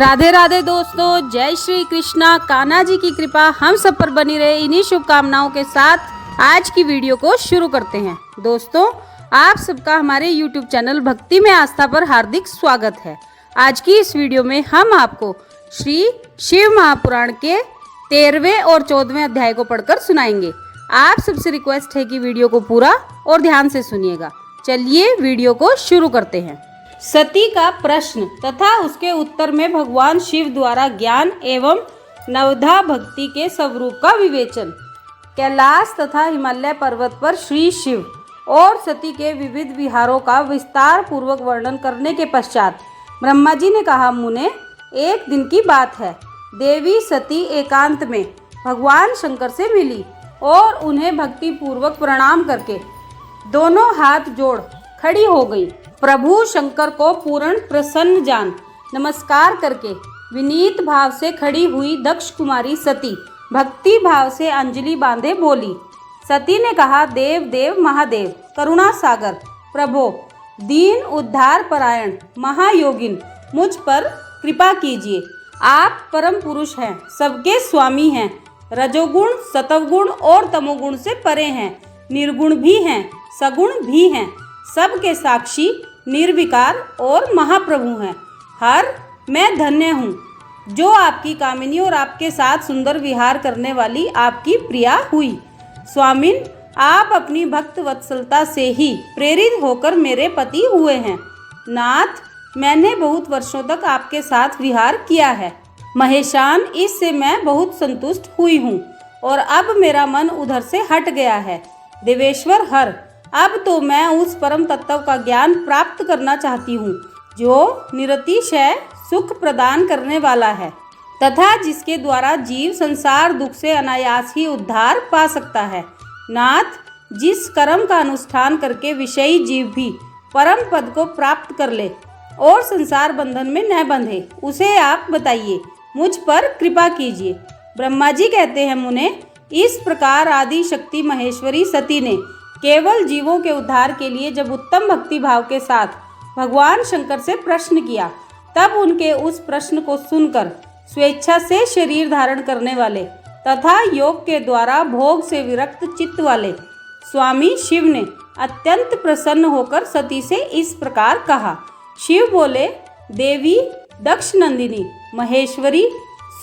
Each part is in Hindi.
राधे राधे दोस्तों, जय श्री कृष्णा। कान्हा जी की कृपा हम सब पर बनी रहे, इन्हीं शुभकामनाओं के साथ आज की वीडियो को शुरू करते हैं। दोस्तों, आप सबका हमारे YouTube चैनल भक्ति में आस्था पर हार्दिक स्वागत है। आज की इस वीडियो में हम आपको श्री शिव महापुराण के 13वें और 14वें अध्याय को पढ़कर सुनाएंगे। आप सबसे रिक्वेस्ट है कि वीडियो को पूरा और ध्यान से सुनिएगा। चलिए वीडियो को शुरू करते हैं। सती का प्रश्न तथा उसके उत्तर में भगवान शिव द्वारा ज्ञान एवं नवधा भक्ति के स्वरूप का विवेचन। कैलाश तथा हिमालय पर्वत पर श्री शिव और सती के विविध विहारों का विस्तार पूर्वक वर्णन करने के पश्चात ब्रह्मा जी ने कहा, मुने, एक दिन की बात है, देवी सती एकांत में भगवान शंकर से मिली और उन्हें भक्ति पूर्वक प्रणाम करके दोनों हाथ जोड़ खड़ी हो गई। प्रभु शंकर को पूर्ण प्रसन्न जान नमस्कार करके विनीत भाव से खड़ी हुई दक्ष कुमारी सती भक्ति भाव से अंजलि बांधे बोली। सती ने कहा, देव देव महादेव, करुणा सागर प्रभो, दीन उद्धार परायण महायोगिन, मुझ पर कृपा कीजिए। आप परम पुरुष हैं, सबके स्वामी हैं, रजोगुण सतवगुण और तमोगुण से परे हैं, निर्गुण भी हैं, सगुण भी हैं, सबके साक्षी, निर्विकार और महाप्रभु हैं। हर मैं धन्य हूँ जो आपकी कामिनी और आपके साथ सुंदर विहार करने वाली आपकी प्रिया हुई। स्वामिन, आप अपनी भक्त वत्सलता से ही प्रेरित होकर मेरे पति हुए हैं। नाथ, मैंने बहुत वर्षों तक आपके साथ विहार किया है। महेशान, इससे मैं बहुत संतुष्ट हुई हूँ और अब मेरा मन उधर से हट गया है। देवेश्वर हर, अब तो मैं उस परम तत्व का ज्ञान प्राप्त करना चाहती हूँ जो निरतिशय सुख प्रदान करने वाला है तथा जिसके द्वारा जीव संसार दुख से अनायास ही उद्धार पा सकता है। नाथ, जिस कर्म का अनुष्ठान करके विषयी जीव भी परम पद को प्राप्त कर ले और संसार बंधन में न बंधे, उसे आप बताइए, मुझ पर कृपा कीजिए। ब्रह्मा जी कहते हैं, मुने, इस प्रकार आदि शक्ति महेश्वरी सती ने केवल जीवों के उद्धार के लिए जब उत्तम भक्ति भाव के साथ भगवान शंकर से प्रश्न किया, तब उनके उस प्रश्न को सुनकर स्वेच्छा से शरीर धारण करने वाले तथा योग के द्वारा भोग से विरक्त चित्त वाले स्वामी शिव ने अत्यंत प्रसन्न होकर सती से इस प्रकार कहा। शिव बोले, देवी दक्ष नंदिनी महेश्वरी,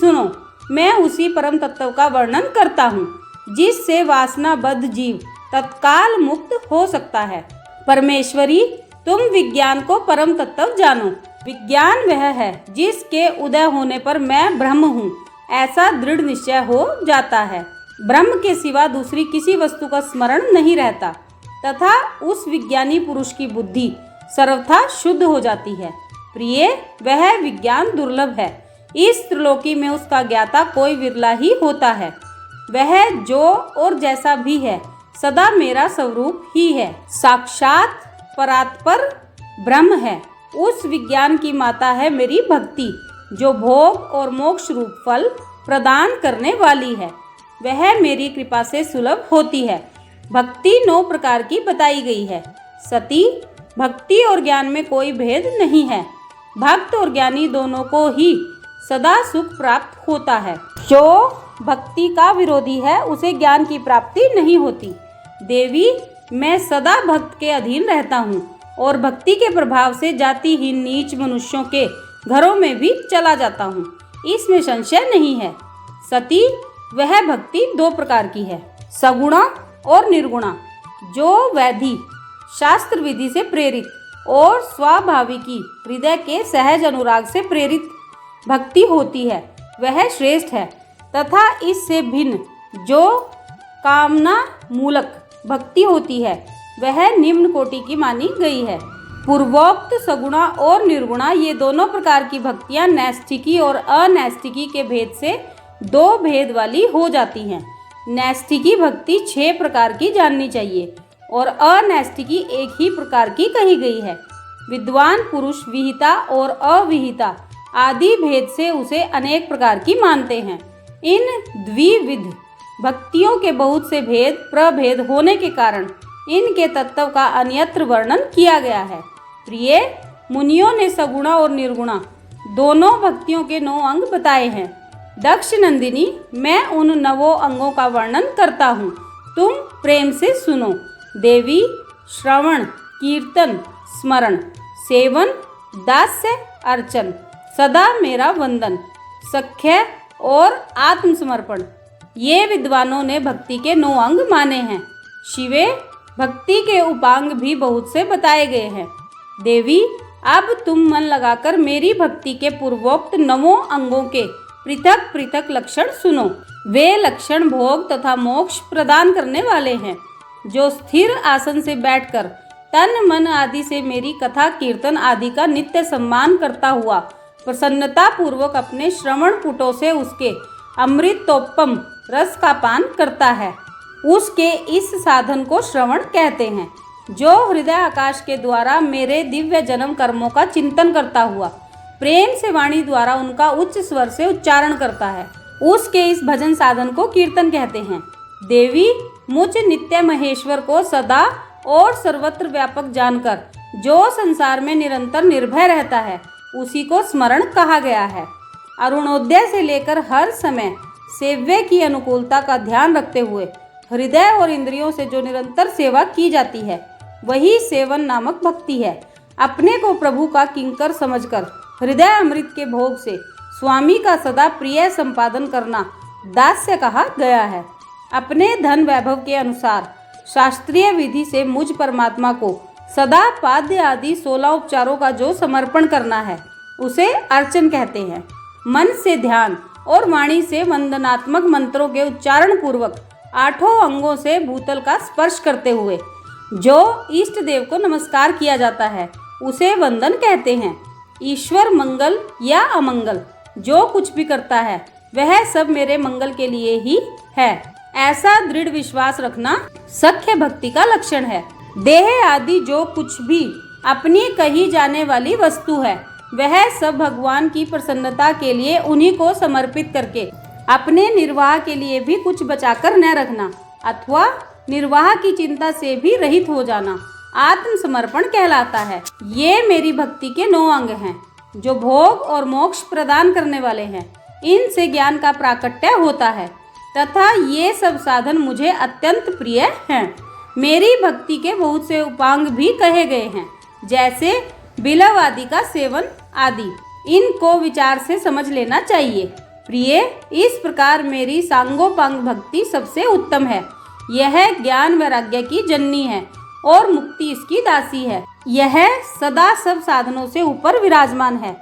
सुनो, मैं उसी परम तत्व का वर्णन करता हूँ जिससे वासनाबद्ध जीव तत्काल मुक्त हो सकता है। परमेश्वरी, तुम विज्ञान को परम तत्व जानो। विज्ञान वह है जिसके उदय होने पर मैं ब्रह्म हूँ ऐसा दृढ़ निश्चय हो जाता है। ब्रह्म के सिवा दूसरी किसी वस्तु का स्मरण नहीं रहता तथा उस विज्ञानी पुरुष की बुद्धि सर्वथा शुद्ध हो जाती है। प्रिय, वह विज्ञान दुर्लभ है। इस त्रिलोकी में उसका ज्ञाता कोई विरला ही होता है। वह जो और जैसा भी है सदा मेरा स्वरूप ही है, साक्षात परात्पर ब्रह्म है। उस विज्ञान की माता है मेरी भक्ति जो भोग और मोक्ष रूप फल प्रदान करने वाली है। वह मेरी कृपा से सुलभ होती है। भक्ति 9 प्रकार की बताई गई है। सती, भक्ति और ज्ञान में कोई भेद नहीं है। भक्त और ज्ञानी दोनों को ही सदा सुख प्राप्त होता है। जो भक्ति का विरोधी है उसे ज्ञान की प्राप्ति नहीं होती। देवी, मैं सदा भक्त के अधीन रहता हूँ और भक्ति के प्रभाव से जातिहीन नीच मनुष्यों के घरों में भी चला जाता हूँ, इसमें संशय नहीं है। सती, वह भक्ति 2 प्रकार की है, सगुणा और निर्गुणा। जो वैधि शास्त्र विधि से प्रेरित और स्वाभाविकी हृदय के सहज अनुराग से प्रेरित भक्ति होती है वह श्रेष्ठ है तथा इससे भिन्न जो कामना मूलक भक्ति होती है वह निम्न कोटि की मानी गई है। पूर्वोक्त सगुणा और निर्गुणा ये दोनों प्रकार की भक्तियां नैष्ठिकी और अनैष्ठिकी के भेद से 2 भेद वाली हो जाती हैं। नैष्ठिकी भक्ति 6 प्रकार की जाननी चाहिए और अनैष्ठिकी एक ही प्रकार की कही गई है। विद्वान पुरुष विहिता और अविहिता आदि भेद से उसे अनेक प्रकार की मानते हैं। इन द्विविध भक्तियों के बहुत से भेद प्रभेद होने के कारण इनके तत्व का अन्यत्र वर्णन किया गया है। प्रिय, मुनियों ने सगुणा और निर्गुणा दोनों भक्तियों के 9 अंग बताए हैं। दक्ष नंदिनी, मैं उन 9 अंगों का वर्णन करता हूँ, तुम प्रेम से सुनो। देवी, श्रवण, कीर्तन, स्मरण, सेवन, दास्य, अर्चन, सदा मेरा वंदन, सख्य और आत्मसमर्पण, ये विद्वानों ने भक्ति के 9 अंग माने हैं। शिवे, भक्ति के उपांग भी बहुत से बताए गए हैं। देवी, अब तुम मन लगाकर मेरी भक्ति के पूर्वोक्त 9 अंगों के पृथक पृथक लक्षण सुनो। वे लक्षण भोग तथा मोक्ष प्रदान करने वाले हैं। जो स्थिर आसन से बैठकर तन मन आदि से मेरी कथा कीर्तन आदि का नित्य सम्मान करता हुआ प्रसन्नता पूर्वक अपने श्रवण पुटों से उसके अमृतोपम रस का पान करता है, उसके इस साधन को श्रवण कहते हैं। जो हृदय आकाश के द्वारा मेरे दिव्य जन्म कर्मों का चिंतन करता हुआ प्रेम से वाणी द्वारा उनका उच्च स्वर से उच्चारण करता है, उसके इस भजन साधन को कीर्तन कहते हैं। देवी, मुझ नित्य महेश्वर को सदा और सर्वत्र व्यापक जानकर जो संसार में निरंतर निर्भय रहता है, उसी को स्मरण कहा गया है। अरुणोदय से लेकर हर समय सेव्य की अनुकूलता का ध्यान रखते हुए हृदय और इंद्रियों से जो निरंतर सेवा की जाती है, वही सेवन नामक भक्ति है। अपने को प्रभु का किंकर समझकर हृदय अमृत के भोग से स्वामी का सदा प्रिय संपादन करना दास्य कहा गया है। अपने धन वैभव के अनुसार शास्त्रीय विधि से मुझ परमात्मा को सदा पाद्य आदि 16 उपचारों का जो समर्पण करना है, उसे अर्चन कहते हैं। मन से ध्यान और वाणी से वंदनात्मक मंत्रों के उच्चारण पूर्वक 8 अंगों से भूतल का स्पर्श करते हुए जो इष्ट देव को नमस्कार किया जाता है, उसे वंदन कहते हैं। ईश्वर मंगल या अमंगल जो कुछ भी करता है, वह सब मेरे मंगल के लिए ही है, ऐसा दृढ़ विश्वास रखना सख्य भक्ति का लक्षण है। देह आदि जो कुछ भी अपनी कही जाने वाली वस्तु है, वह सब भगवान की प्रसन्नता के लिए उन्हीं को समर्पित करके अपने निर्वाह के लिए भी कुछ बचाकर न रखना अथवा निर्वाह की चिंता से भी रहित हो जाना आत्मसमर्पण कहलाता है। ये मेरी भक्ति के 9 अंग हैं, जो भोग और मोक्ष प्रदान करने वाले हैं। इनसे ज्ञान का प्राकट्य होता है तथा ये सब साधन मुझे अत्यंत प्रिय हैं। मेरी भक्ति के बहुत से उपांग भी कहे गए हैं, जैसे बिलव आदि का सेवन आदि। इनको विचार से समझ लेना चाहिए। प्रिय, इस प्रकार मेरी सांगोपांग भक्ति सबसे उत्तम है। यह ज्ञान वैराग्य की जननी है और मुक्ति इसकी दासी है। यह सदा सब साधनों से ऊपर विराजमान है।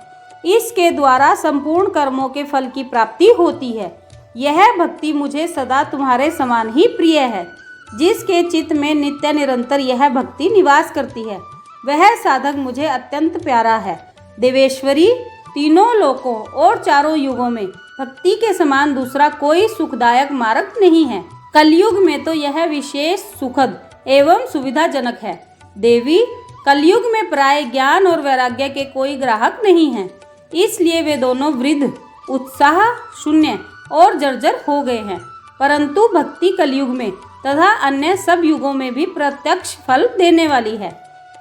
इसके द्वारा संपूर्ण कर्मों के फल की प्राप्ति होती है। यह भक्ति मुझे सदा तुम्हारे समान ही प्रिय है। जिसके चित्त में नित्य निरंतर यह भक्ति निवास करती है, वह साधक मुझे अत्यंत प्यारा है। देवेश्वरी, तीनों लोकों और चारों युगों में भक्ति के समान दूसरा कोई सुखदायक मार्ग नहीं है। कलयुग में तो यह विशेष सुखद एवं सुविधाजनक है। देवी, कलयुग में प्राय ज्ञान और वैराग्य के कोई ग्राहक नहीं हैं, इसलिए वे दोनों वृद्ध, उत्साह शून्य और जर्जर हो गए हैं। परंतु भक्ति कलयुग में तथा अन्य सब युगों में भी प्रत्यक्ष फल देने वाली है।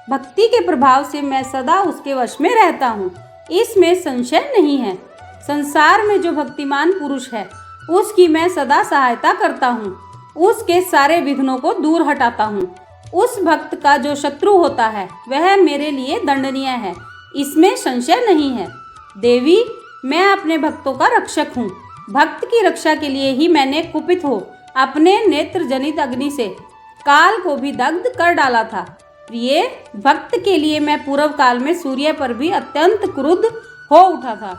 भक्ति के प्रभाव से मैं सदा उसके वश में रहता हूँ, इसमें संशय नहीं है। संसार में जो भक्तिमान पुरुष है, उसकी मैं सदा सहायता करता हूँ, उसके सारे विघ्नों को दूर हटाता हूँ। उस भक्त का जो शत्रु होता है, वह मेरे लिए दंडनीय है, इसमें संशय नहीं है। देवी, मैं अपने भक्तों का रक्षक हूँ। भक्त की रक्षा के लिए ही मैंने कुपित हो अपने नेत्र जनित अग्नि से काल को भी दग्ध कर डाला था। प्रिय, भक्त के लिए मैं पूर्व काल में सूर्य पर भी अत्यंत क्रुद्ध हो उठा था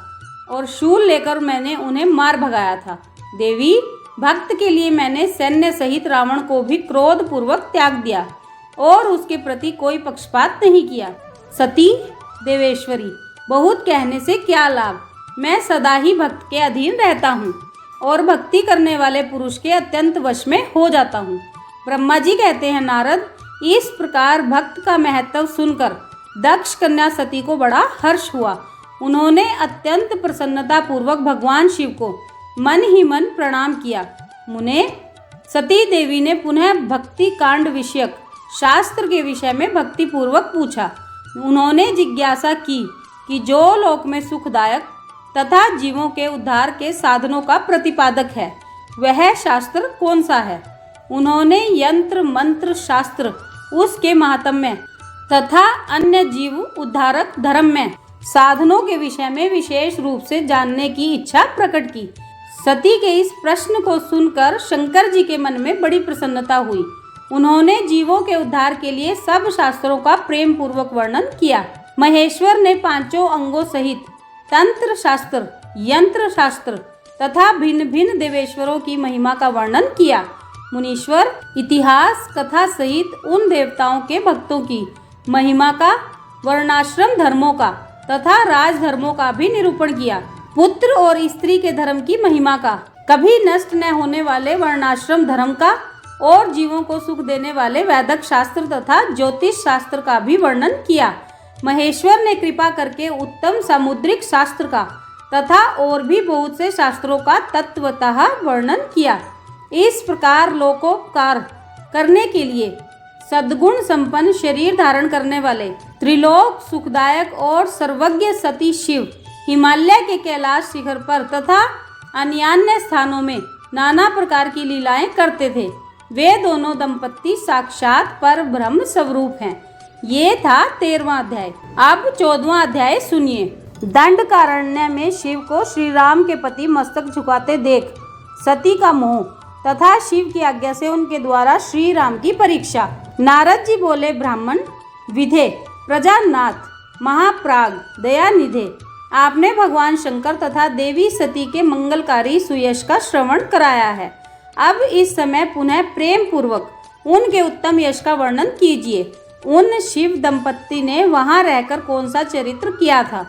और शूल लेकर मैंने उन्हें मार भगाया था। देवी, भक्त के लिए मैंने सैन्य सहित रावण को भी क्रोध पूर्वक त्याग दिया और उसके प्रति कोई पक्षपात नहीं किया। सती देवेश्वरी, बहुत कहने से क्या लाभ, मैं सदा ही भक्त के अधीन रहता हूँ और भक्ति करने वाले पुरुष के अत्यंत वश में हो जाता हूँ। ब्रह्मा जी कहते हैं, नारद, इस प्रकार भक्त का महत्व सुनकर दक्ष कन्या सती को बड़ा हर्ष हुआ। उन्होंने अत्यंत प्रसन्नता पूर्वक भगवान शिव को मन ही मन प्रणाम किया। मुने, सती देवी ने पुनः भक्ति कांड विषयक शास्त्र के विषय में भक्ति पूर्वक पूछा। उन्होंने जिज्ञासा की कि जो लोक में सुखदायक तथा जीवों के उद्धार के साधनों का प्रतिपादक है वह शास्त्र कौन सा है। उन्होंने यंत्र मंत्र शास्त्र उसके महात्म्य तथा अन्य जीव उद्धारक धर्म में साधनों के विषय में विशेष रूप से जानने की इच्छा प्रकट की। सती के इस प्रश्न को सुनकर शंकर जी के मन में बड़ी प्रसन्नता हुई। उन्होंने जीवों के उद्धार के लिए सब शास्त्रों का प्रेम पूर्वक वर्णन किया। महेश्वर ने पांचों अंगों सहित तंत्र शास्त्र, यंत्र शास्त्र तथा भिन्न भिन्न देवेश्वरों की महिमा का वर्णन किया। मुनीश्वर इतिहास कथा सहित उन देवताओं के भक्तों की महिमा का, वर्णाश्रम धर्मों का तथा राजधर्मों का भी निरूपण किया। पुत्र और स्त्री के धर्म की महिमा का, कभी नष्ट न होने वाले वर्णाश्रम धर्म का और जीवों को सुख देने वाले वैदिक शास्त्र तथा ज्योतिष शास्त्र का भी वर्णन किया। महेश्वर ने कृपा करके उत्तम सामुद्रिक शास्त्र का तथा और भी बहुत से शास्त्रों का तत्वतः वर्णन किया। इस प्रकार लोकोपकार करने के लिए सद्गुण संपन्न शरीर धारण करने वाले त्रिलोक सुखदायक और सर्वज्ञ सती शिव हिमालय के कैलाश शिखर पर तथा अन्य स्थानों में नाना प्रकार की लीलाएं करते थे। वे दोनों दंपत्ति साक्षात पर ब्रह्म स्वरूप हैं। ये था 13वां अध्याय। अब 14वां अध्याय सुनिए। दंडकारण्य में शिव को श्री राम के पति मस्तक झुकाते देख सती का मोह तथा शिव की आज्ञा से उनके द्वारा श्री राम की परीक्षा। नारद जी बोले, ब्राह्मण विधे प्रजानाथ महाप्राग दयानिधे, आपने भगवान शंकर तथा देवी सती के मंगलकारी सुयश का श्रवण कराया है। अब इस समय पुनः प्रेम पूर्वक उनके उत्तम यश का वर्णन कीजिए। उन शिव दंपत्ति ने वहां रहकर कौन सा चरित्र किया था।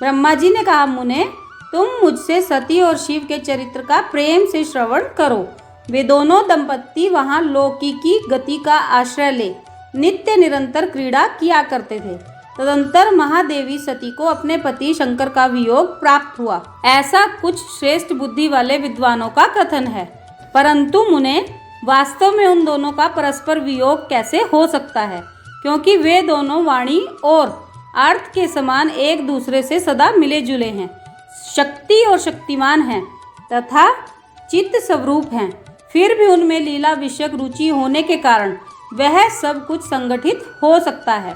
ब्रह्मा जी ने कहा, मुने तुम मुझसे सती और शिव के चरित्र का प्रेम से श्रवण करो। वे दोनों दंपत्ति वहां लौकिकी गति का आश्रय ले नित्य निरंतर क्रीड़ा किया करते थे। तदंतर महादेवी सती को अपने पति शंकर का वियोग प्राप्त हुआ, ऐसा कुछ श्रेष्ठ बुद्धि वाले विद्वानों का कथन है। परंतु मुने वास्तव में उन दोनों का परस्पर वियोग कैसे हो सकता है, क्योंकि वे दोनों वाणी और अर्थ के समान एक दूसरे से सदा मिले जुले हैं, शक्ति और शक्तिमान हैं तथा चित्त स्वरूप हैं। फिर भी उनमें लीला विषयक रुचि होने के कारण वह सब कुछ संगठित हो सकता है।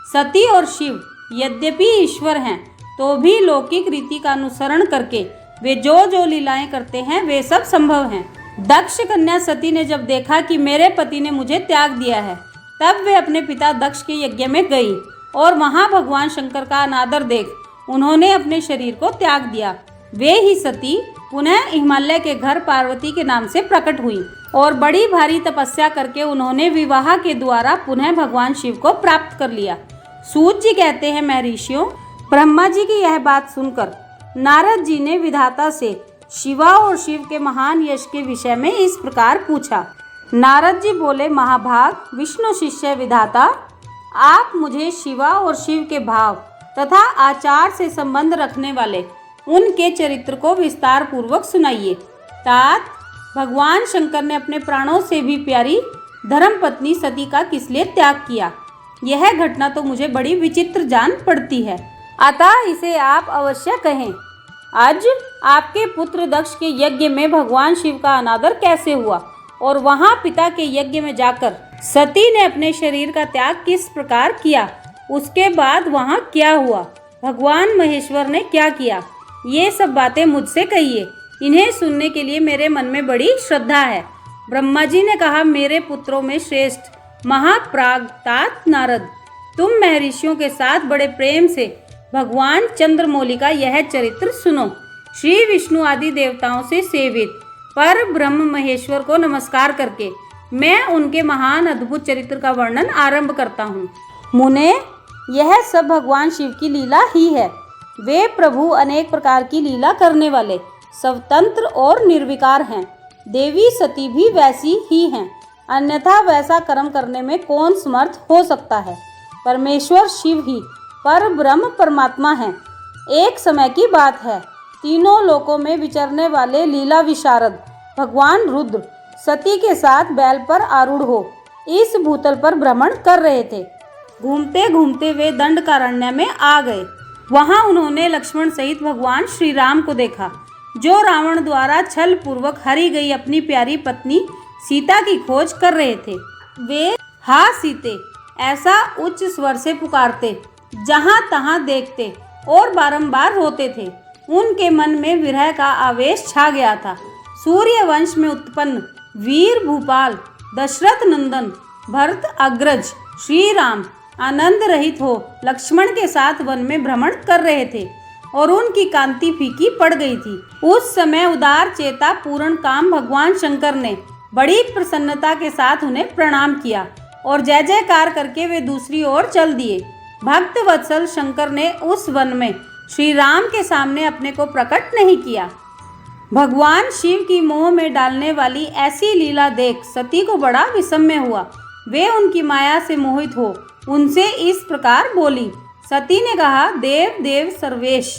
सती और शिव यद्यपि ईश्वर हैं तो भी लौकिक रीति का अनुसरण करके वे जो लीलाएं करते हैं वे सब संभव हैं। दक्ष कन्या सती ने जब देखा कि मेरे पति ने मुझे त्याग दिया है, तब वे अपने पिता दक्ष के यज्ञ में गई और वहां भगवान शंकर का अनादर देख उन्होंने अपने शरीर को त्याग दिया। वे ही सती पुनः हिमालय के घर पार्वती के नाम से प्रकट हुई और बड़ी भारी तपस्या करके उन्होंने विवाह के द्वारा पुनः भगवान शिव को प्राप्त कर लिया। सूत जी कहते हैं, महर्षियों, ब्रह्मा जी की यह बात सुनकर नारद जी ने विधाता से शिवा और शिव के महान यश के विषय में इस प्रकार पूछा। नारद जी बोले, महाभाग विष्णु शिष्य विधाता, आप मुझे शिवा और शिव के भाव तथा आचार से संबंध रखने वाले उनके चरित्र को विस्तार पूर्वक सुनाइए। तात, भगवान शंकर ने अपने प्राणों से भी प्यारी धर्मपत्नी सती का किस लिए त्याग किया, यह घटना तो मुझे बड़ी विचित्र जान पड़ती है, अतः इसे आप अवश्य कहें। आज आपके पुत्र दक्ष के यज्ञ में भगवान शिव का अनादर कैसे हुआ और वहां पिता के यज्ञ में जाकर सती ने अपने शरीर का त्याग किस प्रकार किया, उसके बाद वहां क्या हुआ, भगवान महेश्वर ने क्या किया, ये सब बातें मुझसे कहिए। इन्हें सुनने के लिए मेरे मन में बड़ी श्रद्धा है। ब्रह्मा जी ने कहा, मेरे पुत्रों में श्रेष्ठ महाप्राग तात नारद, तुम महर्षियों के साथ बड़े प्रेम से भगवान चंद्रमौली का यह चरित्र सुनो। श्री विष्णु आदि देवताओं से सेवित पर ब्रह्म महेश्वर को नमस्कार करके मैं उनके महान अद्भुत चरित्र का वर्णन आरंभ करता हूँ। मुने, यह सब भगवान शिव की लीला ही है। वे प्रभु अनेक प्रकार की लीला करने वाले स्वतंत्र और निर्विकार हैं। देवी सती भी वैसी ही हैं, अन्यथा वैसा कर्म करने में कौन समर्थ हो सकता है। परमेश्वर शिव ही पर ब्रह्म परमात्मा हैं। एक समय की बात है, तीनों लोकों में विचरने वाले लीला विशारद भगवान रुद्र सती के साथ बैल पर आरूढ़ हो इस भूतल पर भ्रमण कर रहे थे। घूमते घूमते वे दंडकारण्य में आ गए। वहां उन्होंने लक्ष्मण सहित भगवान श्री राम को देखा, जो रावण द्वारा छल पूर्वक हरी गई अपनी प्यारी पत्नी सीता की खोज कर रहे थे। वे हा सीते ऐसा उच्च स्वर से पुकारते, जहां तहां देखते और बारंबार रोते थे। उनके मन में विरह का आवेश छा गया था। सूर्य वंश में उत्पन्न वीर भूपाल दशरथ नंदन भरत अग्रज श्री राम आनंद रहित हो लक्ष्मण के साथ वन में भ्रमण कर रहे थे और उनकी कांति फीकी पड़ गई थी। उस समय उदार चेता पूर्ण काम भगवान शंकर ने बड़ी प्रसन्नता के साथ उन्हें प्रणाम किया और जय जयकार करके वे दूसरी ओर चल दिए। भक्त वत्सल शंकर ने उस वन में श्री राम के सामने अपने को प्रकट नहीं किया। भगवान शिव की मोह में डालने वाली ऐसी लीला देख सती को बड़ा विस्मय हुआ। वे उनकी माया से मोहित हो उनसे इस प्रकार बोली। सती ने कहा, देव देव सर्वेश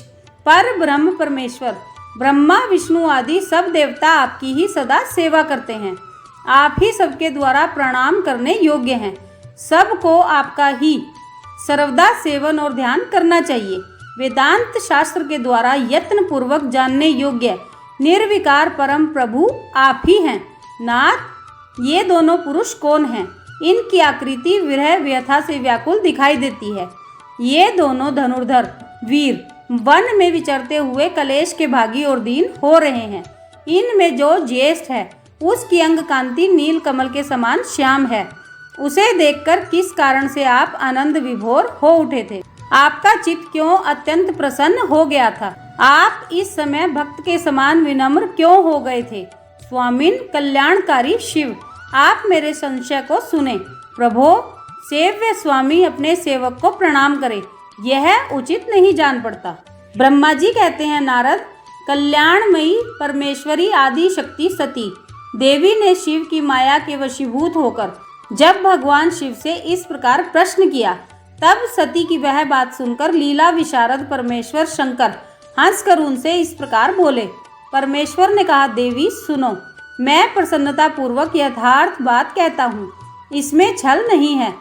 पर ब्रह्म परमेश्वर ब्रह्मा विष्णु आदि सब देवता आपकी ही सदा सेवा करते हैं। आप ही सबके द्वारा प्रणाम करने योग्य हैं। सबको आपका ही सर्वदा सेवन और ध्यान करना चाहिए। वेदांत शास्त्र के द्वारा यत्न पूर्वक जानने योग्य निर्विकार परम प्रभु आप ही हैं। नाथ, ये दोनों पुरुष कौन हैं? इनकी आकृति विरह व्यथा से व्याकुल दिखाई देती है। ये दोनों धनुर्धर वीर वन में विचरते हुए कलेश के भागी और दीन हो रहे हैं। इनमें जो ज्येष्ठ है उसकी अंग कांति नील कमल के समान श्याम है। उसे देखकर किस कारण से आप आनंद विभोर हो उठे थे? आपका चित्त क्यों अत्यंत प्रसन्न हो गया था? आप इस समय भक्त के समान विनम्र क्यों हो गए थे? स्वामिन कल्याणकारी शिव, आप मेरे संशय को सुने। प्रभो, सेव्य स्वामी अपने सेवक को प्रणाम करे, यह उचित नहीं जान पड़ता। ब्रह्मा जी कहते हैं, नारद, कल्याणमयी परमेश्वरी आदि शक्ति सती देवी ने शिव की माया के वशीभूत होकर जब भगवान शिव से इस प्रकार प्रश्न किया, तब सती की वह बात सुनकर लीला विशारद परमेश्वर शंकर हंसकर उनसे इस प्रकार बोले। परमेश्वर ने कहा, देवी सुनो, मैं प्रसन्नता पूर्वक यथार्थ बात कहता हूँ, इसमें छल नहीं है।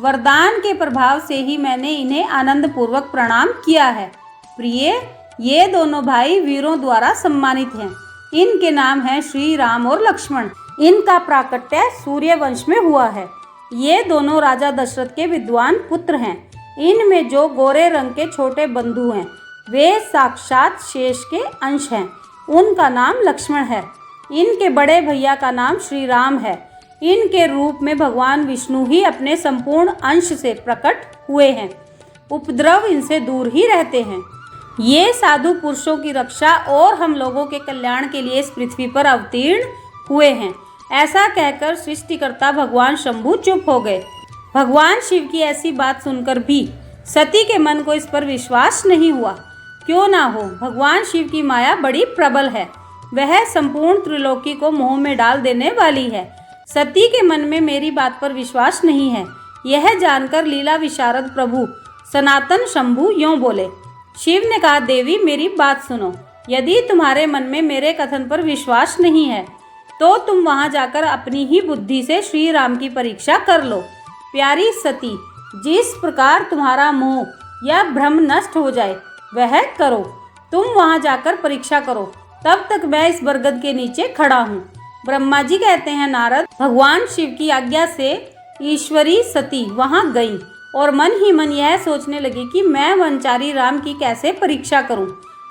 वरदान के प्रभाव से ही मैंने इन्हें आनंद पूर्वक प्रणाम किया है। प्रिय, ये दोनों भाई वीरों द्वारा सम्मानित हैं। इनके नाम हैं श्री राम और लक्ष्मण। इनका प्राकट्य सूर्य वंश में हुआ है। ये दोनों राजा दशरथ के विद्वान पुत्र हैं। इनमें जो गोरे रंग के छोटे बंधु हैं वे साक्षात शेष के अंश हैं। उनका नाम लक्ष्मण है। इनके बड़े भैया का नाम श्री राम है। इनके रूप में भगवान विष्णु ही अपने संपूर्ण अंश से प्रकट हुए हैं। उपद्रव इनसे दूर ही रहते हैं। ये साधु पुरुषों की रक्षा और हम लोगों के कल्याण के लिए इस पृथ्वी पर अवतीर्ण हुए हैं। ऐसा कहकर सृष्टिकर्ता भगवान शंभु चुप हो गए। भगवान शिव की ऐसी बात सुनकर भी सती के मन को इस पर विश्वास नहीं हुआ। क्यों ना हो, भगवान शिव की माया बड़ी प्रबल है। वह संपूर्ण त्रिलोकी को मोह में डाल देने वाली है। सती के मन में मेरी बात पर विश्वास नहीं है। यह जानकर लीला विशारद प्रभु सनातन शंभु यों बोले। शिव ने कहा, देवी मेरी बात सुनो। यदि तुम्हारे मन में मेरे कथन पर विश्वास नहीं है तो तुम वहां जाकर अपनी ही बुद्धि से श्री राम की परीक्षा कर लो। प्यारी सती, जिस प्रकार तुम्हारा मोह या भ्रम नष्ट हो जाए वह करो। तुम वहां जाकर परीक्षा करो, तब तक मैं इस बरगद के नीचे खड़ा हूँ। ब्रह्मा जी कहते हैं, नारद, भगवान शिव की आज्ञा से ईश्वरी सती वहां गई और मन ही मन यह सोचने लगी कि मैं वनचारी राम की कैसे परीक्षा करूं।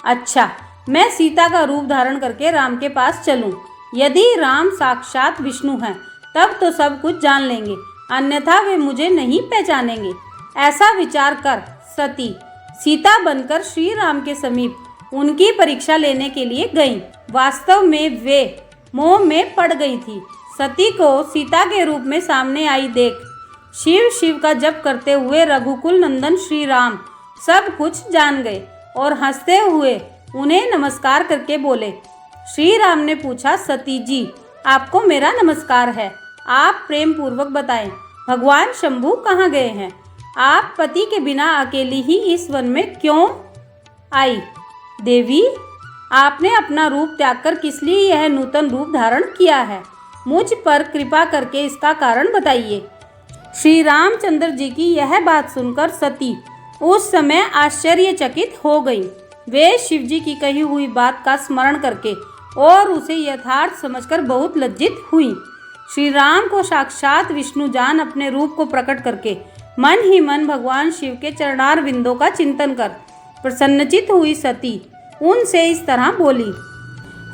अच्छा, मैं सीता का रूप धारण करके राम के पास चलूं। यदि राम साक्षात विष्णु हैं तब तो सब कुछ जान लेंगे, अन्यथा वे मुझे नहीं पहचानेंगे। ऐसा विचार कर सती सीता बनकर श्री राम के समीप उनकी परीक्षा लेने के लिए गईं। वास्तव में वे मोह में पड़ गई थी। सती को सीता के रूप में सामने आई देख शिव शिव का जप करते हुए रघुकुल नंदन श्री राम सब कुछ जान गए और हंसते हुए उन्हें नमस्कार करके बोले। श्री राम ने पूछा, सती जी, आपको मेरा नमस्कार है। आप प्रेम पूर्वक बताएं, भगवान शंभु कहाँ गए हैं? आप पति के बिना अकेली ही इस वन में क्यों आई? देवी, आपने अपना रूप त्याग कर किस लिए यह नूतन रूप धारण किया है? मुझ पर कृपा करके इसका कारण बताइए। श्री रामचंद्र जी की यह बात सुनकर सती उस समय आश्चर्यचकित हो गई। वे शिवजी की कही हुई बात का स्मरण करके और उसे यथार्थ समझकर बहुत लज्जित हुई। श्री राम को साक्षात विष्णु जान अपने रूप को प्रकट करके मन ही मन भगवान शिव के चरणार बिंदों का चिंतन कर प्रसन्नचित हुई सती उनसे इस तरह बोली,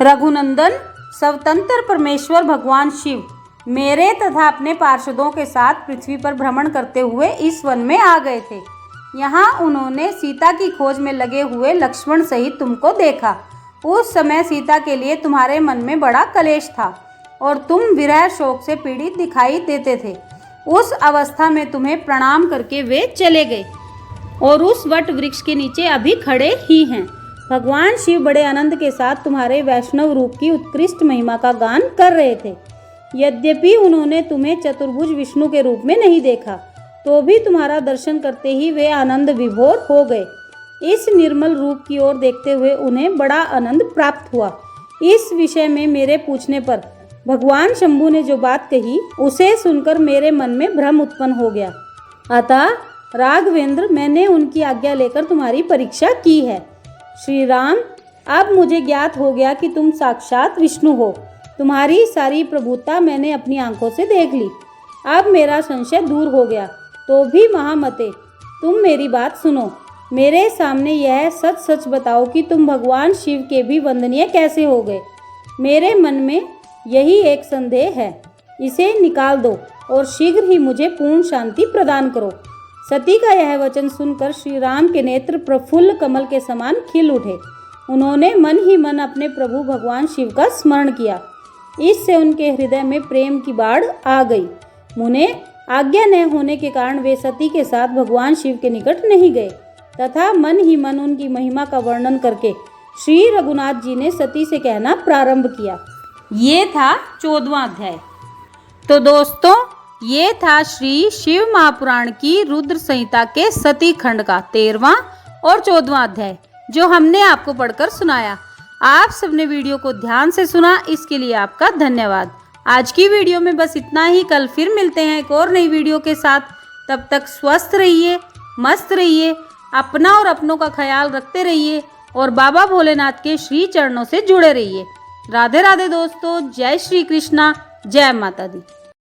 रघुनंदन, स्वतंत्र परमेश्वर भगवान शिव मेरे तथा अपने पार्षदों के साथ पृथ्वी पर भ्रमण करते हुए इस वन में आ गए थे। यहाँ उन्होंने सीता की खोज में लगे हुए लक्ष्मण सहित तुमको देखा। उस समय सीता के लिए तुम्हारे मन में बड़ा कलेश था और तुम विरह शोक से पीड़ित दिखाई देते थे। उस अवस्था में तुम्हें प्रणाम करके वे चले गए और उस वट वृक्ष के नीचे अभी खड़े ही हैं। भगवान शिव बड़े आनंद के साथ तुम्हारे वैष्णव रूप की उत्कृष्ट महिमा का गान कर रहे थे। यद्यपि उन्होंने तुम्हें चतुर्भुज विष्णु के रूप में नहीं देखा, तो भी तुम्हारा दर्शन करते ही वे आनंद विभोर हो गए। इस निर्मल रूप की ओर देखते हुए उन्हें बड़ा आनंद प्राप्त हुआ। इस विषय में मेरे पूछने पर भगवान शंभु ने जो बात कही, उसे सुनकर मेरे मन में भ्रम उत्पन्न हो गया। अतः राघवेंद्र, मैंने उनकी आज्ञा लेकर तुम्हारी परीक्षा की है। श्री राम, अब मुझे ज्ञात हो गया कि तुम साक्षात विष्णु हो। तुम्हारी सारी प्रभुता मैंने अपनी आंखों से देख ली। अब मेरा संशय दूर हो गया। तो भी महामते, तुम मेरी बात सुनो। मेरे सामने यह सच सच बताओ कि तुम भगवान शिव के भी वंदनीय कैसे हो गए। मेरे मन में यही एक संदेह है, इसे निकाल दो और शीघ्र ही मुझे पूर्ण शांति प्रदान करो। सती का यह वचन सुनकर श्री राम के नेत्र प्रफुल्ल कमल के समान खिल उठे। उन्होंने मन ही मन अपने प्रभु भगवान शिव का स्मरण किया। इससे उनके हृदय में प्रेम की बाढ़ आ गई। मुने, आज्ञा न होने के कारण वे सती के साथ भगवान शिव के निकट नहीं गए तथा मन ही मन उनकी महिमा का वर्णन करके श्री रघुनाथ जी ने सती से कहना प्रारंभ किया। ये था 14वां अध्याय। तो दोस्तों, ये था श्री शिव महापुराण की रुद्र संहिता के सती खंड का 13वां और 14वां अध्याय, जो हमने आपको पढ़कर सुनाया। आप सबने वीडियो को ध्यान से सुना, इसके लिए आपका धन्यवाद। आज की वीडियो में बस इतना ही। कल फिर मिलते हैं एक और नई वीडियो के साथ। तब तक स्वस्थ रहिए, मस्त रहिए, अपना और अपनों का ख्याल रखते रहिए और बाबा भोलेनाथ के श्री चरणों से जुड़े रहिए। राधे राधे दोस्तों, जय श्री कृष्णा, जय माता दी।